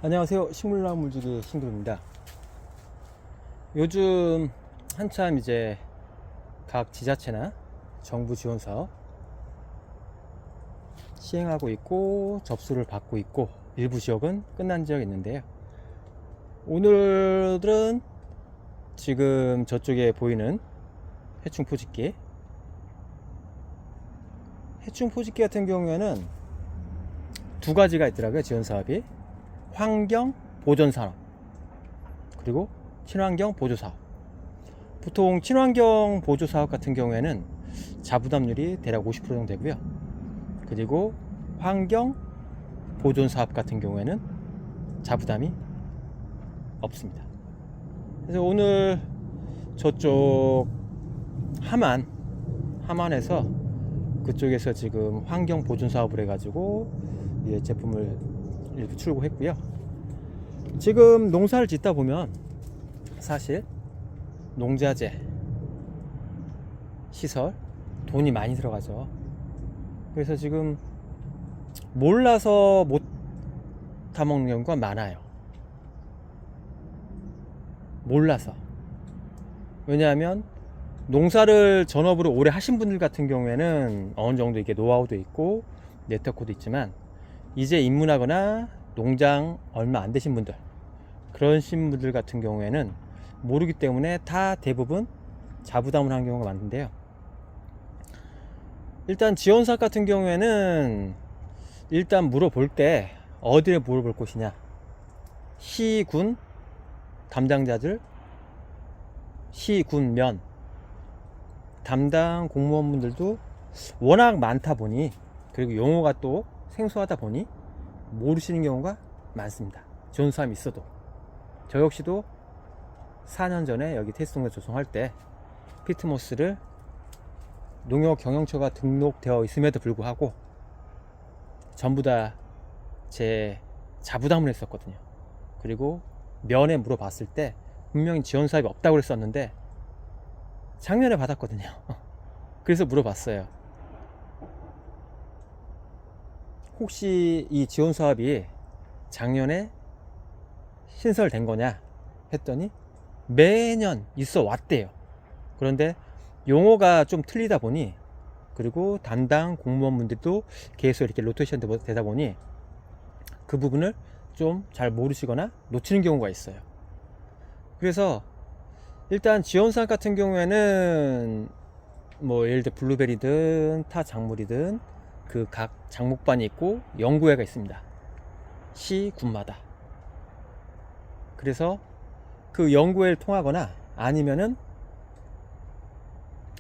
안녕하세요. 식물나무 물주기 신규입니다. 요즘 한참 이제 각 지자체나 정부 지원 사업 시행하고 있고 접수를 받고 있고 일부 지역은 끝난 지역이 있는데요. 오늘은 지금 저쪽에 보이는 해충 포집기 같은 경우에는 두 가지가 있더라고요. 지원 사업이 환경 보전 산업 그리고 친환경 보조 사업. 보통 친환경 보조 사업 같은 경우에는 자부담률이 대략 50% 정도 되고요. 그리고 환경 보존 사업 같은 경우에는 자부담이 없습니다. 그래서 오늘 저쪽 함안에서 그쪽에서 지금 환경 보존 사업을 해가지고 제품을 일부 출고했고요. 지금 농사를 짓다 보면 사실 농자재, 시설, 돈이 많이 들어가죠. 그래서 지금 몰라서 못 타먹는 경우가 많아요. 몰라서. 왜냐하면 농사를 전업으로 오래 하신 분들 같은 경우에는 어느 정도 이게 노하우도 있고 네트워크도 있지만 이제 입문하거나 농장 얼마 안 되신 분들, 그러신 분들 같은 경우에는 모르기 때문에 다 대부분 자부담을 하는 경우가 많은데요. 일단 지원사업 같은 경우에는 일단 물어볼 때 어디에 물어볼 곳이냐, 시군 담당자들, 시군면 담당 공무원분들도 워낙 많다 보니, 그리고 용어가 또 생소하다 보니 모르시는 경우가 많습니다. 좋은 사람이 있어도. 저 역시도 4년 전에 여기 테스트농장 조성할 때 피트모스를 농협 경영처가 등록되어 있음에도 불구하고 전부 다 제 자부담을 했었거든요. 그리고 면에 물어봤을 때 분명히 지원 사업이 없다고 그랬었는데 작년에 받았거든요. 그래서 물어봤어요. 혹시 이 지원 사업이 작년에 신설된 거냐 했더니 매년 있어 왔대요. 그런데 용어가 좀 틀리다 보니, 그리고 담당 공무원분들도 계속 이렇게 로테이션 되다 보니 그 부분을 좀 잘 모르시거나 놓치는 경우가 있어요. 그래서 일단 지원사업 같은 경우에는 뭐 예를 들어 블루베리든 타 작물이든 그 각 작목반이 있고 연구회가 있습니다. 시, 군마다. 그래서 그 연구회를 통하거나 아니면은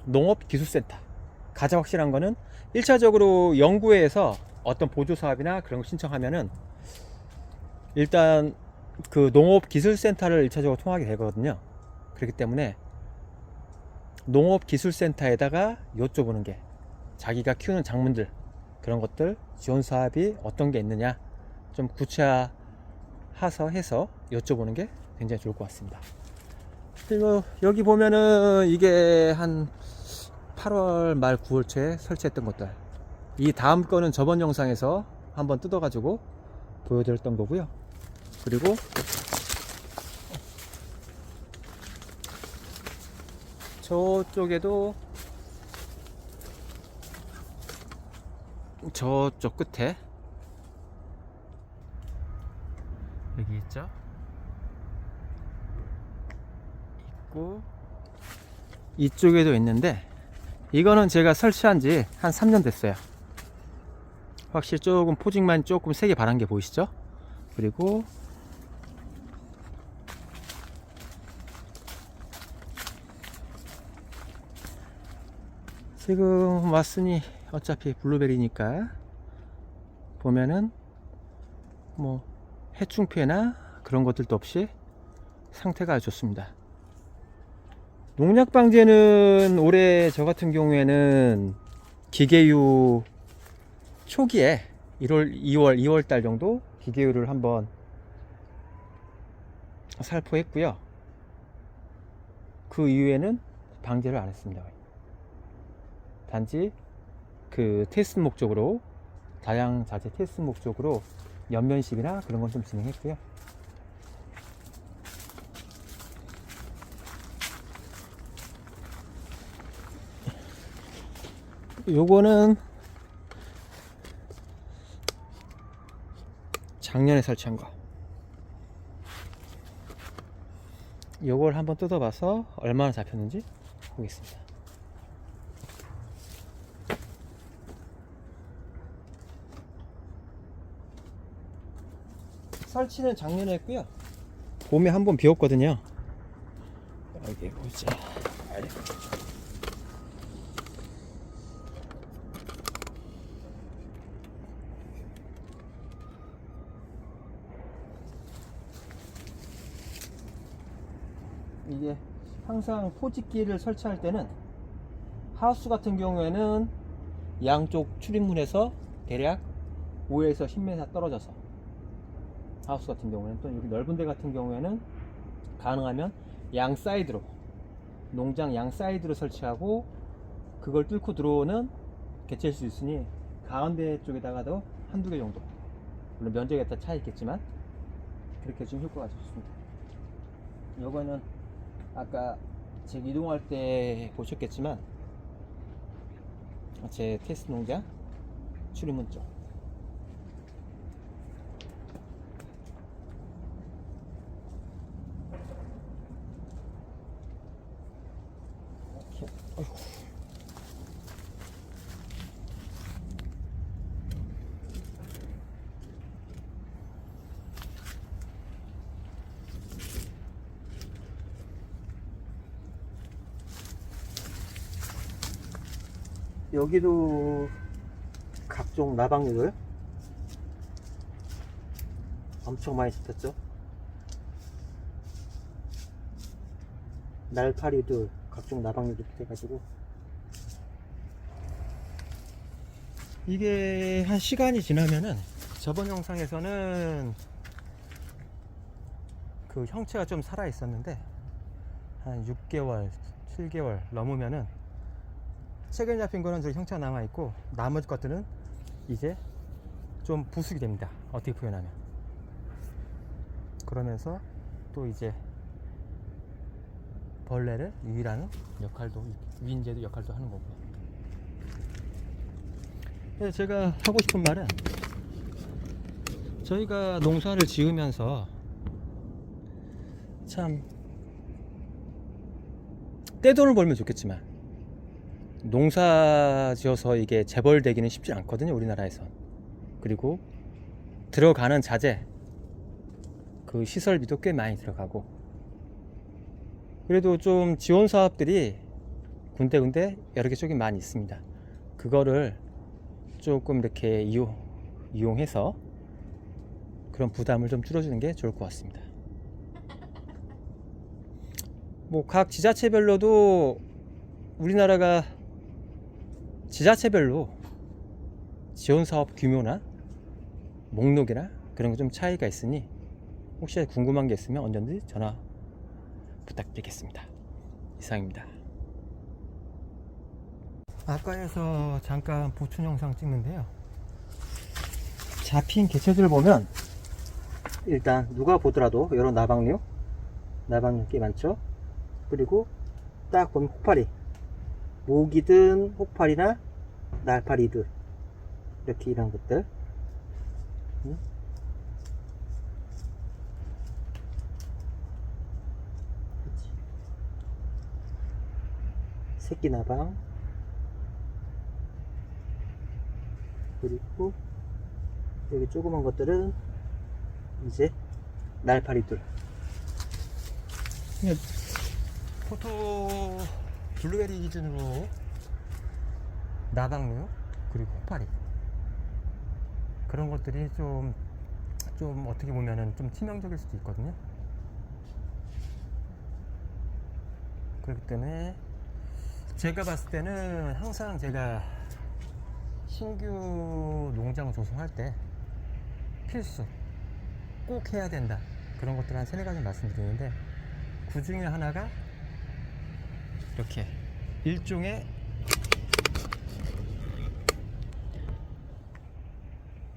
농업기술센터. 가장 확실한 거는 1차적으로 연구회에서 어떤 보조사업이나 그런 거 신청하면은 일단 그 농업기술센터를 1차적으로 통하게 되거든요. 그렇기 때문에 농업기술센터에다가 여쭤보는 게, 자기가 키우는 작물들 그런 것들 지원 사업이 어떤 게 있느냐 좀 구체화해서 해서 여쭤보는 게 굉장히 좋을 것 같습니다. 그리고 여기 보면은 이게 한 8월 말 9월 초에 설치했던 것들, 이 다음 거는 저번 영상에서 한번 뜯어 가지고 보여드렸던 거고요. 그리고 저쪽에도, 저쪽 끝에 여기 있죠? 있고 이쪽에도 있는데, 이거는 제가 설치한 지 한 3년 됐어요. 확실히 조금 포징만 조금 세게 바란 게 보이시죠? 그리고 지금 왔으니 어차피 블루베리니까 보면은 뭐 해충 피해나 그런 것들도 없이 상태가 아주 좋습니다. 농약 방제는 올해 저 같은 경우에는 기계유 초기에 2월 달 정도 기계유를 한번 살포했고요. 그 이후에는 방제를 안 했습니다. 단지 그 테스트 목적으로, 다양 자재 테스트 목적으로 연면식이나 그런 건 좀 진행했고요. 요거는 작년에 설치한 거. 요걸 한번 뜯어봐서 얼마나 잡혔는지 보겠습니다. 설치는 작년에 했고요. 봄에 한번 비웠거든요. 여기 보자. 이게 항상 포집기를 설치할 때는 하우스 같은 경우에는 양쪽 출입문에서 대략 5에서 10m 떨어져서, 하우스 같은 경우에는 또 여기 넓은 데 같은 경우에는 가능하면 양 사이드로, 농장 양 사이드로 설치하고 그걸 뚫고 들어오는 개체일 수 있으니 가운데 쪽에다가도 한두 개 정도, 물론 면적에 따라 차이 있겠지만 그렇게 좀 효과가 좋습니다. 요거는 아까 제가 이동할 때 보셨겠지만 제 테스트 농장 출입문 쪽. 이렇게. 어이구. 여기도 각종 나방류들 엄청 많이 잡혔죠. 날파리들, 각종 나방류들 해가지고 이게 한 시간이 지나면은, 저번 영상에서는 그 형체가 좀 살아 있었는데 한 6개월, 7개월 넘으면은 최근에 잡힌 거는 저 형체가 남아 있고 나머지 것들은 이제 좀 부숙이 됩니다. 어떻게 표현하면. 그러면서 또 이제 벌레를 유인하는 역할도, 유인제도 역할도 하는 거고요. 그래서 제가 하고 싶은 말은, 저희가 농사를 지으면서 참 떼돈을 벌면 좋겠지만 농사 지어서 이게 재벌되기는 쉽지 않거든요, 우리나라에서. 그리고 들어가는 자재, 그 시설비도 꽤 많이 들어가고, 그래도 좀 지원 사업들이 군데군데 여러 개 쪽이 많이 있습니다. 그거를 조금 이렇게 이용해서 그런 부담을 좀 줄여주는 게 좋을 것 같습니다. 뭐 각 지자체별로도, 우리나라가 지자체별로 지원 사업 규모나 목록이나 그런 거 좀 차이가 있으니 혹시 궁금한 게 있으면 언제든지 전화 부탁드리겠습니다. 이상입니다. 아까에서 잠깐 보충 영상 찍는데요, 잡힌 개체들을 보면 일단 누가 보더라도 이런 나방류 꽤 많죠. 그리고 딱 보면 혹파리, 모기든 혹파리나 날파리들, 이렇게 이런 것들. 새끼 나방, 그리고 여기 조그만 것들은 이제 날파리들. 포토 블루베리 기준으로 나방류 그리고 혹파리, 그런 것들이 좀 어떻게 보면은 좀 치명적일 수도 있거든요. 그렇기 때문에 제가 봤을 때는 항상 제가 신규 농장 조성할 때 필수 꼭 해야 된다, 그런 것들 한 3-4가지 말씀드리는데, 그 중에 하나가 이렇게 일종의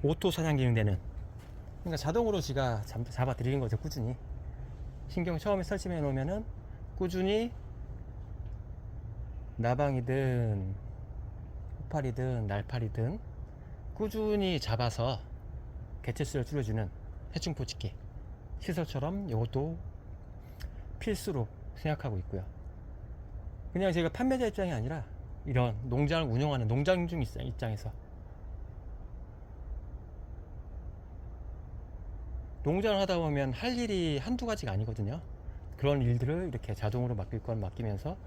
오토 사냥 기능 되는, 그러니까 자동으로 제가 잡아 드리는 거죠. 꾸준히 신경 처음에 설치해 놓으면은 꾸준히 나방이든 양파리든 날파리든 꾸준히 잡아서 개체수를 줄여주는 해충 포집기 시설처럼 이것도 필수로 생각하고 있고요. 그냥 제가 판매자 입장이 아니라 이런 농장을 운영하는 농장주 입장에서 농장을 하다 보면 할 일이 한두 가지가 아니거든요. 그런 일들을 이렇게 자동으로 맡길 건 맡기면서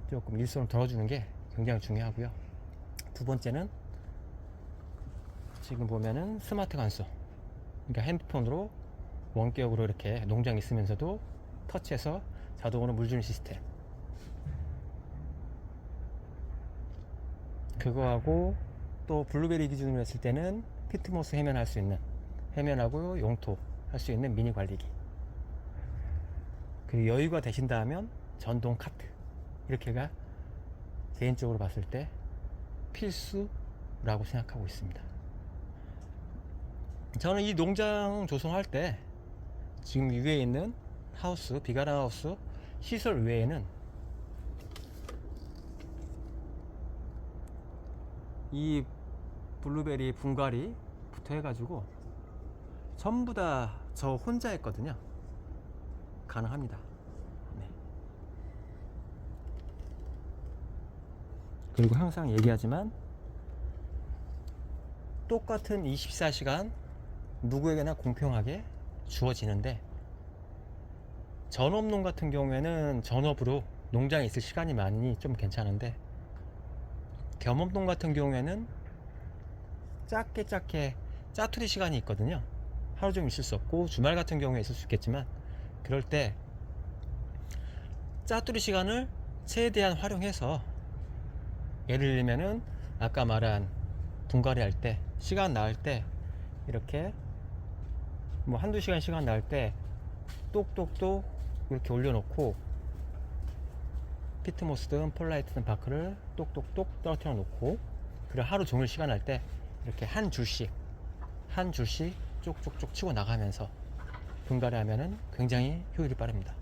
조금 일손을 덜어주는 게 굉장히 중요하고요. 두 번째는 지금 보면은 스마트 관수, 그러니까 핸드폰으로 원격으로 이렇게 농장에 있으면서도 터치해서 자동으로 물 주는 시스템, 그거하고 또 블루베리 기준으로 했을 때는 피트모스 해면할 수 있는, 해면하고 용토 할 수 있는 미니 관리기, 그리고 여유가 되신다 하면 전동 카트, 이렇게가 개인적으로 봤을 때 필수라고 생각하고 있습니다. 저는 이 농장 조성할 때 지금 위에 있는 하우스, 비가라 하우스 시설 외에는 이 블루베리 분갈이부터 해가지고 전부 다 저 혼자 했거든요. 가능합니다. 네. 그리고 항상 얘기하지만 똑같은 24시간 누구에게나 공평하게 주어지는데, 전업농 같은 경우에는 전업으로 농장에 있을 시간이 많으니 좀 괜찮은데, 겸업농 같은 경우에는 짧게 짜투리 시간이 있거든요. 하루 종일 있을 수 없고 주말 같은 경우에 있을 수 있겠지만, 그럴 때 짜투리 시간을 최대한 활용해서, 예를 들면은 아까 말한 분갈이 할 때 시간 나을 때 이렇게 뭐 한두 시간 나을 때 똑똑똑 이렇게 올려놓고, 피트모스든 폴라이트든 바크를 똑똑똑 떨어뜨려 놓고, 그리고 하루 종일 시간 날 때 이렇게 한 줄씩 쪽쪽쪽 치고 나가면서 분갈이 하면은 굉장히 효율이 빠릅니다.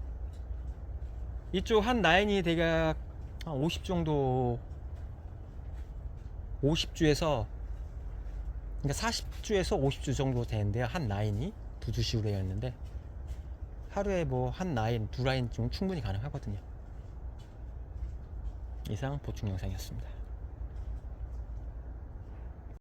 이쪽 한 라인이 대략 한 50 정도, 50주에서, 그러니까 40주에서 50주 정도 되는데요. 한 라인이 두 주씩으로 되어 있는데, 하루에 뭐 한 라인, 두 라인 좀 충분히 가능하거든요. 이상 보충 영상이었습니다.